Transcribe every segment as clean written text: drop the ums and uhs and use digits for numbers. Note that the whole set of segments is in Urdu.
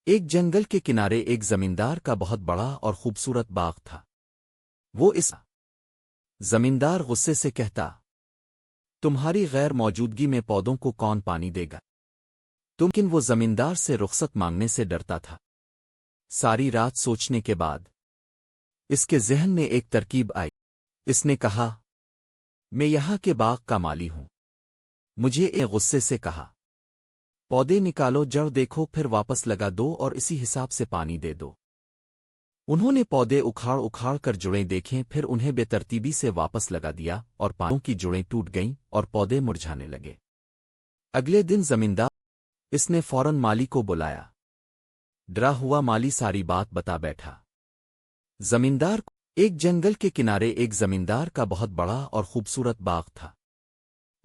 ایک جنگل کے کنارے ایک زمیندار کا بہت بڑا اور خوبصورت باغ تھا۔ وہ اس زمیندار غصے سے کہتا، تمہاری غیر موجودگی میں پودوں کو کون پانی دے گا؟ لیکن وہ زمیندار سے رخصت مانگنے سے ڈرتا تھا۔ ساری رات سوچنے کے بعد اس کے ذہن میں ایک ترکیب آئی۔ اس نے کہا، میں یہاں کے باغ کا مالی ہوں، مجھے ایک غصے سے کہا، پودے نکالو، جڑ دیکھو، پھر واپس لگا دو اور اسی حساب سے پانی دے دو۔ انہوں نے پودے اکھاڑ کر جڑیں دیکھیں، پھر انہیں بے ترتیبی سے واپس لگا دیا اور پانوں کی جڑیں ٹوٹ گئیں اور پودے مرجھانے لگے۔ اگلے دن زمیندار اس نے فوراً مالی کو بلایا۔ ڈرا ہوا مالی ساری بات بتا بیٹھا۔ زمیندار کو ایک جنگل کے کنارے ایک زمیندار کا بہت بڑا اور خوبصورت باغ تھا۔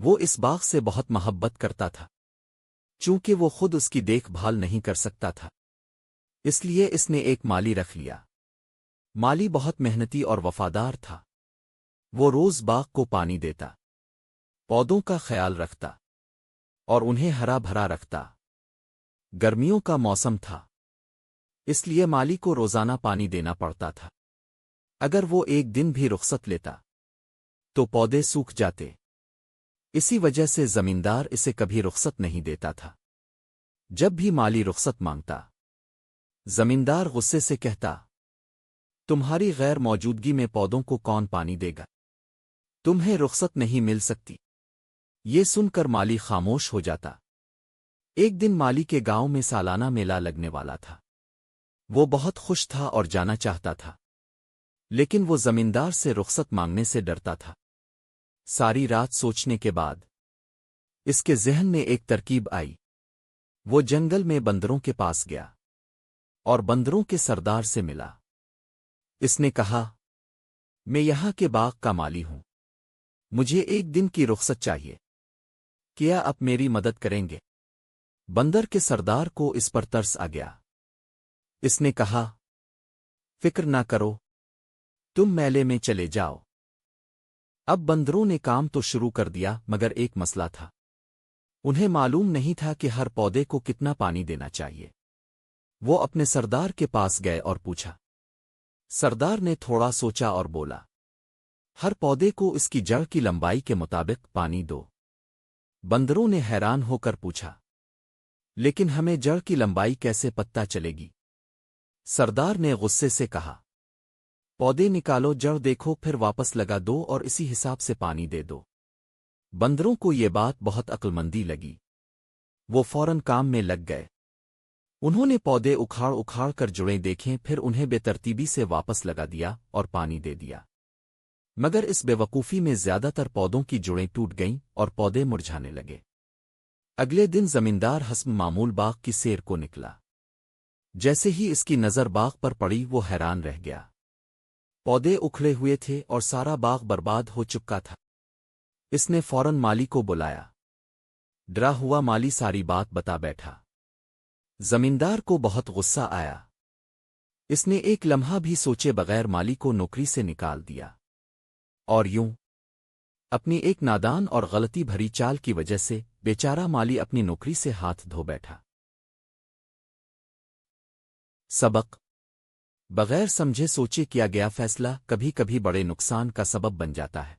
وہ اس باغ سے بہت محبت کرتا تھا، چونکہ وہ خود اس کی دیکھ بھال نہیں کر سکتا تھا، اس لیے اس نے ایک مالی رکھ لیا۔ مالی بہت محنتی اور وفادار تھا۔ وہ روز باغ کو پانی دیتا، پودوں کا خیال رکھتا اور انہیں ہرا بھرا رکھتا۔ گرمیوں کا موسم تھا، اس لیے مالی کو روزانہ پانی دینا پڑتا تھا۔ اگر وہ ایک دن بھی رخصت لیتا تو پودے سوکھ جاتے، اسی وجہ سے زمیندار اسے کبھی رخصت نہیں دیتا تھا۔ جب بھی مالی رخصت مانگتا، زمیندار غصے سے کہتا، تمہاری غیر موجودگی میں پودوں کو کون پانی دے گا؟ تمہیں رخصت نہیں مل سکتی۔ یہ سن کر مالی خاموش ہو جاتا۔ ایک دن مالی کے گاؤں میں سالانہ میلہ لگنے والا تھا۔ وہ بہت خوش تھا اور جانا چاہتا تھا، لیکن وہ زمیندار سے رخصت مانگنے سے ڈرتا تھا۔ ساری رات سوچنے کے بعد اس کے ذہن میں ایک ترکیب آئی۔ وہ جنگل میں بندروں کے پاس گیا اور بندروں کے سردار سے ملا۔ اس نے کہا، میں یہاں کے باغ کا مالی ہوں، مجھے ایک دن کی رخصت چاہیے، کیا آپ میری مدد کریں گے؟ بندر کے سردار کو اس پر ترس آ گیا۔ اس نے کہا، فکر نہ کرو، تم میلے میں چلے جاؤ۔ اب بندروں نے کام تو شروع کر دیا، مگر ایک مسئلہ تھا۔ انہیں معلوم نہیں تھا کہ ہر پودے کو کتنا پانی دینا چاہیے۔ وہ اپنے سردار کے پاس گئے اور پوچھا۔ سردار نے تھوڑا سوچا اور بولا، ہر پودے کو اس کی جڑ کی لمبائی کے مطابق پانی دو۔ بندروں نے حیران ہو کر پوچھا، لیکن ہمیں جڑ کی لمبائی کیسے پتہ چلے گی؟ سردار نے غصے سے کہا، پودے نکالو، جڑ دیکھو، پھر واپس لگا دو اور اسی حساب سے پانی دے دو۔ بندروں کو یہ بات بہت عقلمندی لگی۔ وہ فوراً کام میں لگ گئے۔ انہوں نے پودے اکھاڑ کر جڑیں دیکھیں، پھر انہیں بے ترتیبی سے واپس لگا دیا اور پانی دے دیا۔ مگر اس بے وقوفی میں زیادہ تر پودوں کی جڑیں ٹوٹ گئیں اور پودے مرجھانے لگے۔ اگلے دن زمیندار حسب معمول باغ کی سیر کو نکلا۔ جیسے ہی اس کی نظر باغ پر پڑی، وہ حیران رہ گیا۔ پودے اکھڑے ہوئے تھے اور سارا باغ برباد ہو چکا تھا۔ اس نے فوراً مالی کو بلایا۔ ڈرا ہوا مالی ساری بات بتا بیٹھا۔ زمیندار کو بہت غصہ آیا۔ اس نے ایک لمحہ بھی سوچے بغیر مالی کو نوکری سے نکال دیا، اور یوں اپنی ایک نادان اور غلطی بھری چال کی وجہ سے بیچارہ مالی اپنی نوکری سے ہاتھ دھو بیٹھا۔ سبق: بغیر سمجھے سوچے کیا گیا فیصلہ کبھی کبھی بڑے نقصان کا سبب بن جاتا ہے۔